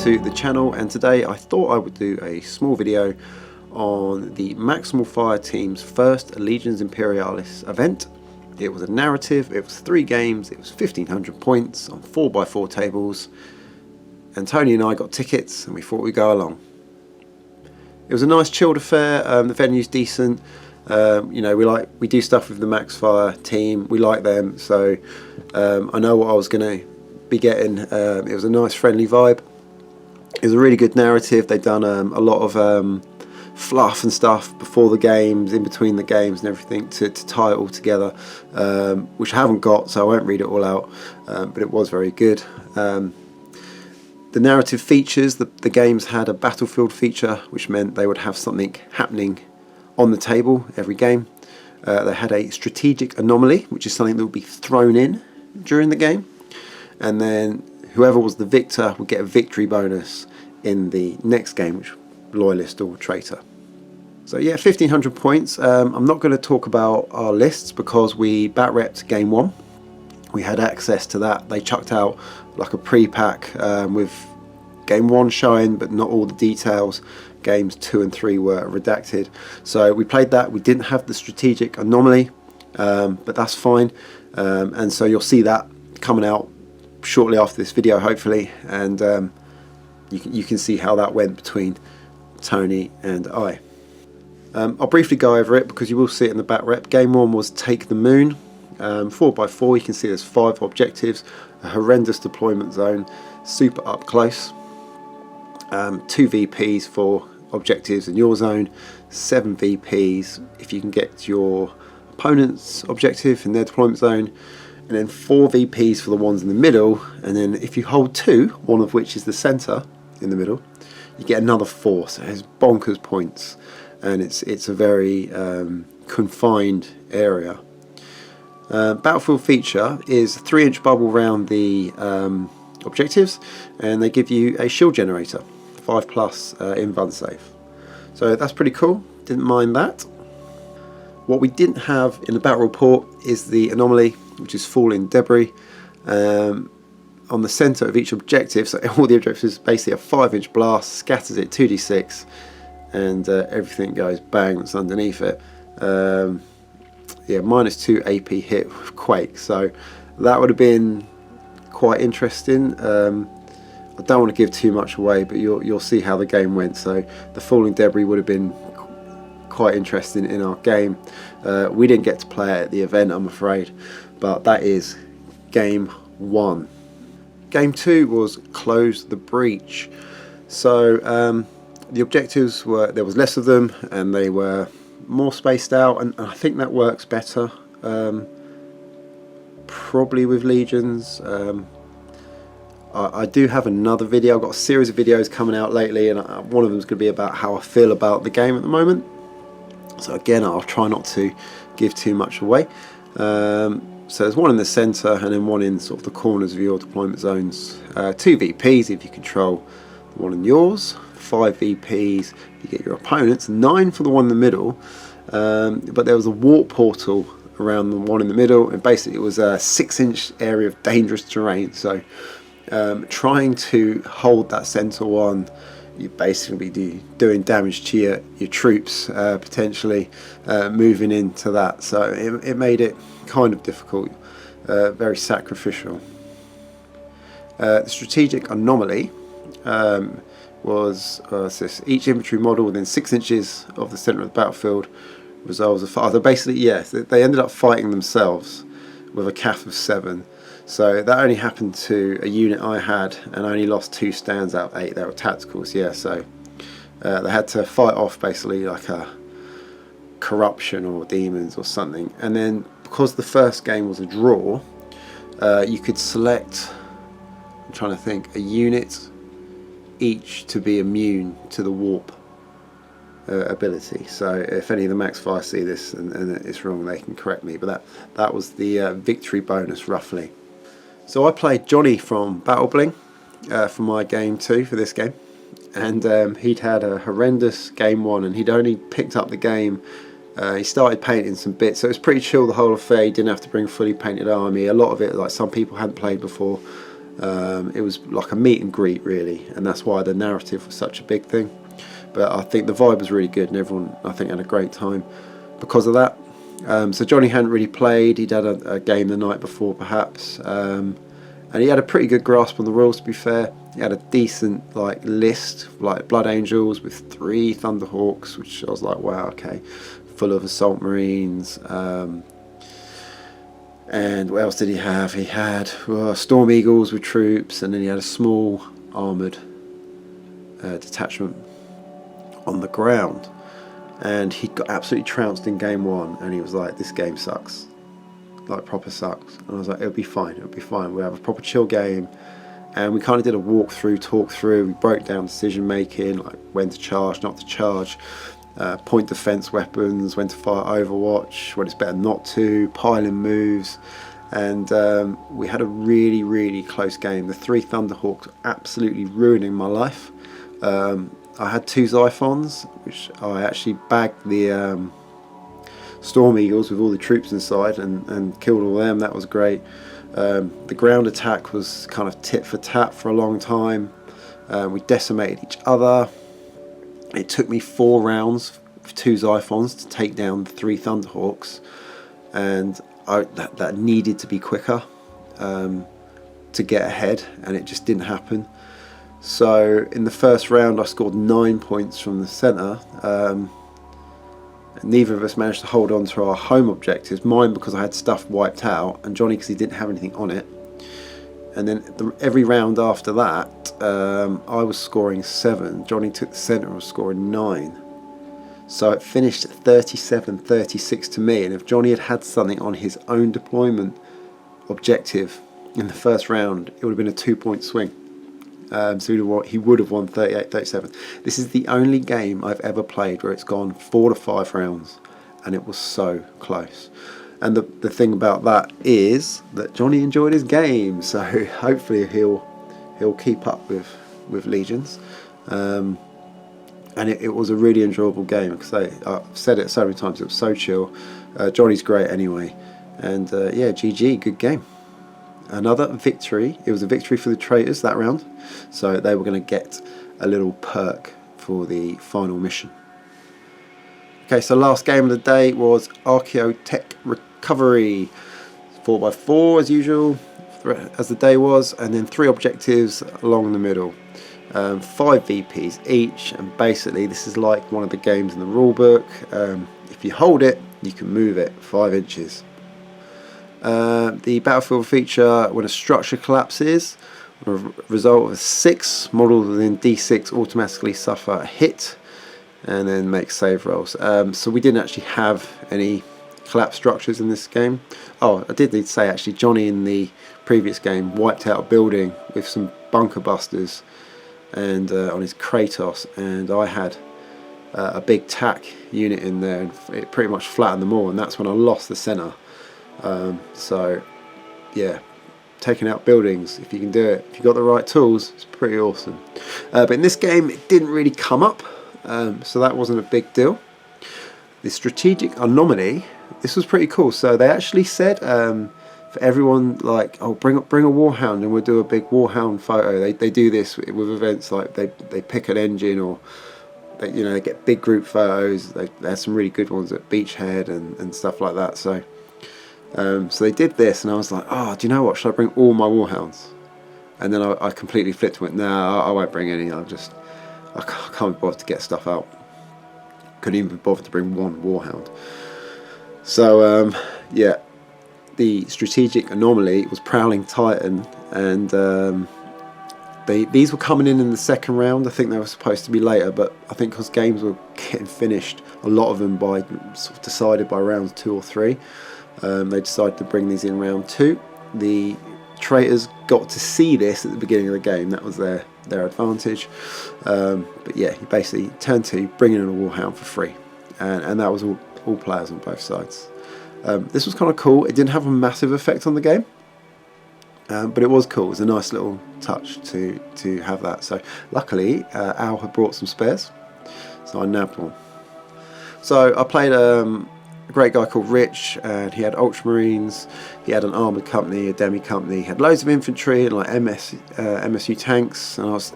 to the channel, and today I thought I would do a small video on the Maximal Fire team's first Legions Imperialis event. It was a narrative, it was 3 games, it was 1500 points on 4x4 tables, and Tony and I got tickets and we thought we'd go along. It was a nice chilled affair. The venue's decent. You know, we do stuff with the Max Fire team, we like them, so I know what I was going to be getting. It was a nice friendly vibe. It was a really good narrative. They'd done a lot of fluff and stuff before the games, in between the games and everything to tie it all together, which I haven't got, so I won't read it all out, but it was very good. The narrative features, the games had a battlefield feature, which meant they would have something happening on the table every game. They had a strategic anomaly, which is something that would be thrown in during the game, and then whoever was the victor would get a victory bonus in the next game, which loyalist or traitor. So yeah, 1500 points. I'm not going to talk about our lists because we bat repped game 1. We had access to that. They chucked out like a pre-pack with game 1 showing, but not all the details. Games 2 and 3 were redacted. So we played that. We didn't have the strategic anomaly, but that's fine. And so you'll see that coming out shortly after this video, hopefully, and you can see how that went between Tony and I. I'll briefly go over it because you will see it in the bat rep. Game 1 was Take the Moon. 4x4, you can see there's 5 objectives, a horrendous deployment zone, super up close, 2 VPs for objectives in your zone, 7 VPs if you can get your opponent's objective in their deployment zone, and then 4 VPs for the ones in the middle, and then if you hold 2, one of which is the center in the middle, you get another 4, so it's bonkers points, and it's a very confined area. Battlefield feature is a 3-inch bubble around the objectives, and they give you a shield generator, 5+ in Bun Safe. So that's pretty cool, didn't mind that. What we didn't have in the battle report is the anomaly, which is falling debris on the center of each objective. So all the objectives basically a 5-inch blast, scatters it 2d6, and everything goes bang that's underneath it. Yeah, -2 AP hit with Quake, so that would have been quite interesting. I don't want to give too much away, but you'll see how the game went. So the falling debris would have been quite interesting in our game. We didn't get to play it at the event, I'm afraid, but that is game 1. Game 2 was Close the Breach. So the objectives were, there was less of them and they were more spaced out, and I think that works better probably with Legions. I do have another video. I've got a series of videos coming out lately, and one of them is going to be about how I feel about the game at the moment. So again, I'll try not to give too much away. So there's one in the center and then one in sort of the corners of your deployment zones. 2 VPs if you control the one in yours, 5 VPs if you get your opponents, 9 for the one in the middle, but there was a warp portal around the one in the middle, and basically it was a 6-inch area of dangerous terrain. So trying to hold that center one, you basically be doing damage to your troops, potentially moving into that. So it made it kind of difficult, very sacrificial. The strategic anomaly was each infantry model within 6 inches of the center of the battlefield resolves a fire. So basically, yes, they ended up fighting themselves with a CAF of 7. So that only happened to a unit I had, and I only lost 2 stands out of 8. They were tacticals, yeah. So they had to fight off basically like a corruption or demons or something. And then because the first game was a draw, you could select, I'm trying to think, a unit each to be immune to the warp ability. So if any of the Max Fire see this and it's wrong, they can correct me, but that was the victory bonus roughly. So I played Johnny from Battle Bling for my game 2 for this game, and he'd had a horrendous game 1, and he'd only picked up the game. He started painting some bits, so it was pretty chill the whole affair. He didn't have to bring a fully painted army. A lot of it, like some people hadn't played before, It was like a meet and greet really, and that's why the narrative was such a big thing. But I think the vibe was really good, and everyone, I think, had a great time because of that. So Johnny hadn't really played. He'd had a game the night before, perhaps, and he had a pretty good grasp on the rules. To be fair, he had a decent like list, like Blood Angels with 3 Thunderhawks, which I was like, wow, okay, full of Assault Marines. And what else did he have? He had Storm Eagles with troops, and then he had a small armoured detachment on the ground. And he got absolutely trounced in game 1, and he was like, this game sucks, like proper sucks. And I was like, it'll be fine, we'll have a proper chill game. And we kind of did a walkthrough, talk through, we broke down decision making, like when to charge, not to charge, point defense weapons, when to fire Overwatch, when it's better not to, piling moves. And we had a really, really close game. The 3 Thunderhawks absolutely ruining my life. I had 2 Xiphons, which I actually bagged the Storm Eagles with all the troops inside and killed all them. That was great. The ground attack was kind of tit for tat for a long time. We decimated each other. It took me 4 rounds with 2 Xiphons to take down the 3 Thunderhawks, and that needed to be quicker to get ahead, and it just didn't happen. So in the first round I scored 9 points from the centre. Neither of us managed to hold on to our home objectives. Mine because I had stuff wiped out, and Johnny because he didn't have anything on it. And then every round after that, I was scoring 7. Johnny took the centre and was scoring 9. So it finished 37-36 to me. And if Johnny had had something on his own deployment objective in the first round, it would have been a 2-point swing. So he would have won 38-37. This is the only game I've ever played where it's gone 4 to 5 rounds, and it was so close. And the thing about that is that Johnny enjoyed his game, so hopefully he'll keep up with Legions. And it was a really enjoyable game, because I've said it so many times, it was so chill. Johnny's great anyway, and yeah, GG, good game. Another victory. It was a victory for the traitors that round, so they were going to get a little perk for the final mission. Okay, so last game of the day was Archotech Recovery, 4x4 as usual, as the day was, and then 3 objectives along the middle, 5 VPs each, and basically this is like one of the games in the rulebook. If you hold it, you can move it 5 inches. The battlefield feature: when a structure collapses, a result of 6 models within D6 automatically suffer a hit and then make save rolls. So we didn't actually have any collapsed structures in this game. Oh, I did need to say actually, Johnny in the previous game wiped out a building with some bunker busters and on his Kratos, and I had a big TAC unit in there, and it pretty much flattened them all, and that's when I lost the centre. So yeah, taking out buildings, if you can do it, if you've got the right tools, it's pretty awesome. But in this game it didn't really come up, so that wasn't a big deal. The strategic anomaly, this was pretty cool. So they actually said for everyone, like, oh, bring a warhound and we'll do a big warhound photo. They do this with events, like they pick an engine, or they get big group photos. They have some really good ones at Beachhead and stuff like that. So they did this, and I was like, oh, do you know what, should I bring all my warhounds? And then I completely flipped and went, no, I won't bring any. I can't be bothered to get stuff out. Couldn't even be bothered to bring 1 warhound. So yeah, the strategic anomaly was Prowling Titan, and these were coming in the second round. I think they were supposed to be later, but I think because games were getting finished, a lot of them by sort of decided by rounds 2 or 3. They decided to bring these in round 2. The traitors got to see this at the beginning of the game. That was their advantage. But yeah, you basically turn 2, bring in a warhound for free, and that was all players on both sides. This was kind of cool. It didn't have a massive effect on the game, but it was cool. It was a nice little touch to have that. So luckily Al had brought some spares, so I nabbed one. So I played a great guy called Rich, and he had Ultramarines, he had an armoured company, a demi company, he had loads of infantry and like MSU tanks, and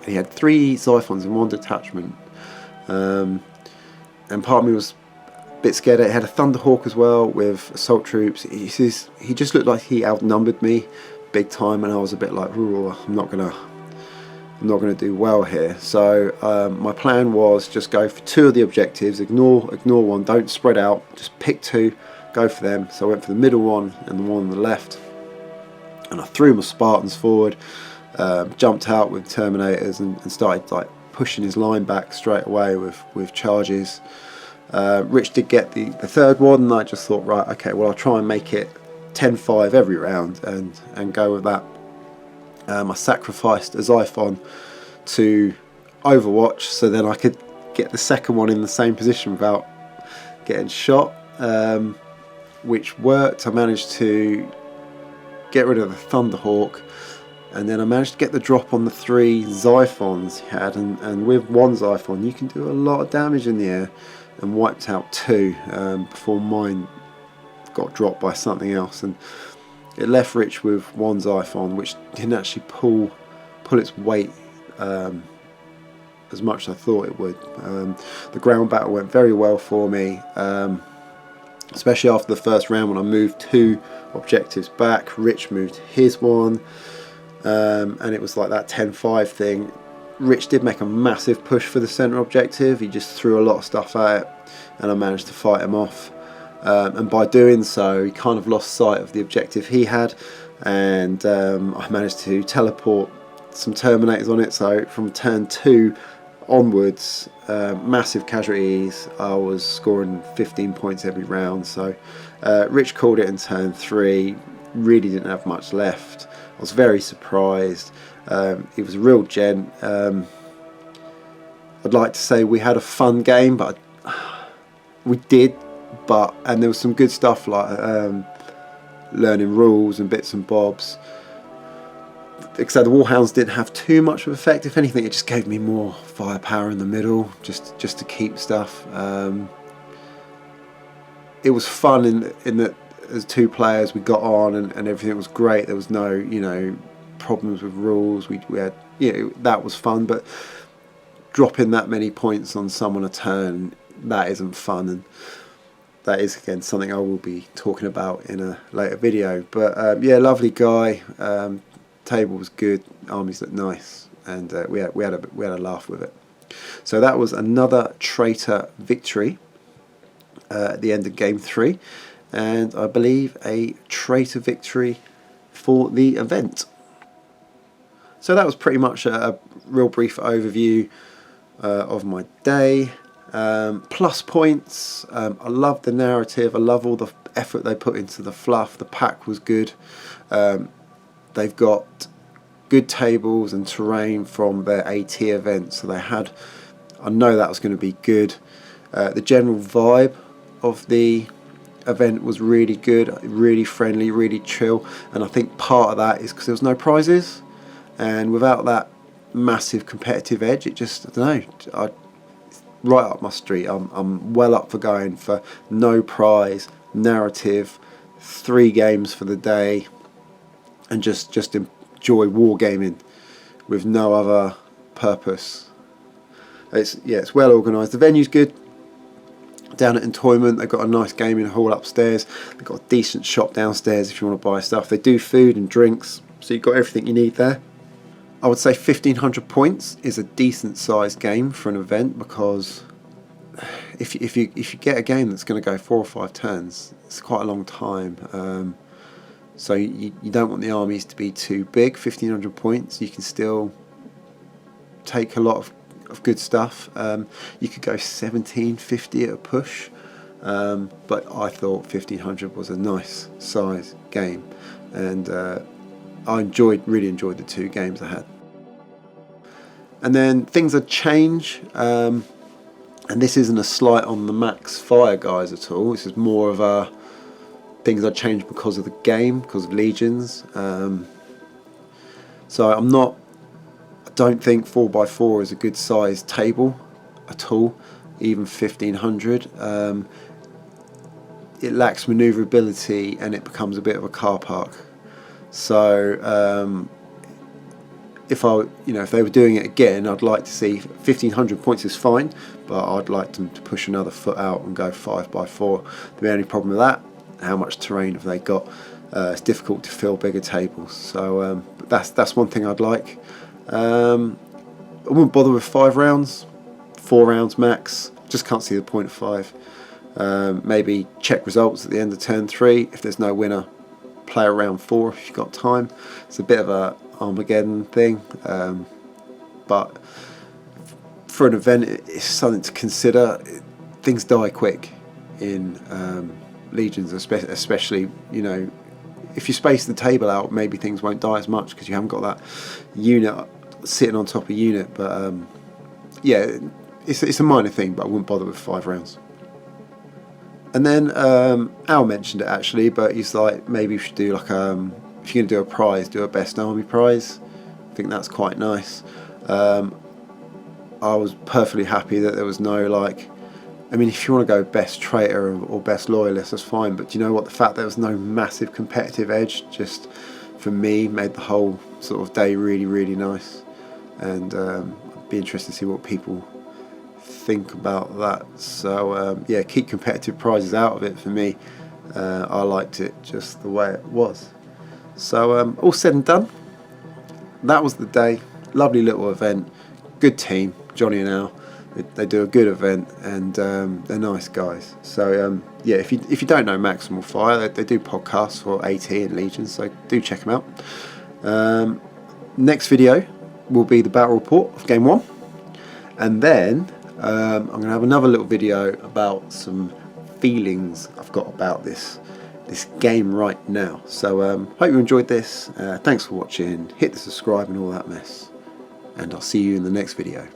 he had 3 Xiphons in 1 detachment, and part of me was a bit scared. It had a Thunderhawk as well with assault troops. He just looked like he outnumbered me big time, and I was a bit like, ooh, I'm not gonna do well here. So my plan was just go for 2 of the objectives, ignore 1, don't spread out, just pick 2, go for them. So I went for the middle one and the one on the left, and I threw my Spartans forward, jumped out with Terminators and started like pushing his line back straight away with charges. Rich did get the 3rd one, and I just thought, right, okay, well, I'll try and make it 10-5 every round and go with that. I sacrificed a Xiphon to Overwatch so then I could get the 2nd one in the same position without getting shot, which worked. I managed to get rid of the Thunderhawk, and then I managed to get the drop on the 3 Xiphons he had, and with 1 Xiphon you can do a lot of damage in the air, and wiped out 2 before mine got dropped by something else, and it left Rich with 1 Xiphon, which didn't actually pull its weight as much as I thought it would. The ground battle went very well for me, especially after the first round when I moved 2 objectives back. Rich moved his one, and it was like that 10-5 thing. Rich did make a massive push for the centre objective. He just threw a lot of stuff at it, and I managed to fight him off. And by doing so, he kind of lost sight of the objective he had, and I managed to teleport some Terminators on it. So from turn 2 onwards, massive casualties. I was scoring 15 points every round. So Rich called it in turn 3. Really didn't have much left. I was very surprised. He was a real gent. I'd like to say we had a fun game, but we did. And there was some good stuff like learning rules and bits and bobs. Except the Warhounds didn't have too much of effect. If anything, it just gave me more firepower in the middle, just to keep stuff. It was fun in that as 2 players we got on, and everything was great. There was no problems with rules. We had that was fun, but dropping that many points on someone a turn, that isn't fun, and that is again something I will be talking about in a later video. But yeah, lovely guy. Table was good. Armies looked nice, and we had a laugh with it. So that was another traitor victory at the end of game 3, and I believe a traitor victory for the event. So that was pretty much a real brief overview of my day. Plus points, I love the narrative, I love all the effort they put into the fluff. The pack was good. They've got good tables and terrain from their AT event, so I know that was going to be good. The general vibe of the event was really good, really friendly, really chill, and I think part of that is because there was no prizes, and without that massive competitive edge, it just, I don't know, right up my street. I'm well up for going for no prize, narrative, 3 games for the day, and just enjoy wargaming with no other purpose. It's well organised. The venue's good. Down at Entoyment, they've got a nice gaming hall upstairs. They've got a decent shop downstairs if you want to buy stuff. They do food and drinks, so you've got everything you need there. I would say 1,500 points is a decent sized game for an event, because if you get a game that's going to go 4 or 5 turns, it's quite a long time. So you don't want the armies to be too big. 1,500 points, you can still take a lot of good stuff. You could go 1,750 at a push, but I thought 1,500 was a nice size game, and I really enjoyed the 2 games I had. And then things had changed, and this isn't a slight on the Max Fire guys at all. This is more of a things that changed because of the game, because of Legions. So I don't think 4x4 is a good size table at all, even 1,500. it lacks manoeuvrability and it becomes a bit of a car park. So if they were doing it again, I'd like to see 1500 points is fine, but I'd like them to push another foot out and go 5x4. The only problem with that, how much terrain have they got? It's difficult to fill bigger tables. So that's one thing I'd like. I wouldn't bother with 5 rounds, 4 rounds max. Just can't see the point of 5. Maybe check results at the end of turn 3. If there's no winner, play around 4 if you've got time. It's a bit of a Armageddon thing, but for an event it's something to consider. Things die quick in Legions, especially if you space the table out, maybe things won't die as much because you haven't got that unit sitting on top of unit. But yeah, it's a minor thing, but I wouldn't bother with 5 rounds. And then Al mentioned it actually, but he's like, maybe you should do like if you're going to do a prize, do a best army prize. I think that's quite nice. I was perfectly happy that there was no if you want to go best traitor or best loyalist, that's fine, but do you know what, the fact there was no massive competitive edge just for me made the whole sort of day really, really nice. And I'd be interested to see what people think about that. So yeah, keep competitive prizes out of it for me. I liked it just the way it was. So all said and done, that was the day. Lovely little event, good team, Johnny and Al. They do a good event, and they're nice guys. So yeah, if you don't know Maximal Fire, they do podcasts for AT and Legions, so do check them out. Next video will be the battle report of game 1, and then I'm going to have another little video about some feelings I've got about this game right now. So hope you enjoyed this. Thanks for watching. Hit the subscribe and all that mess, and I'll see you in the next video.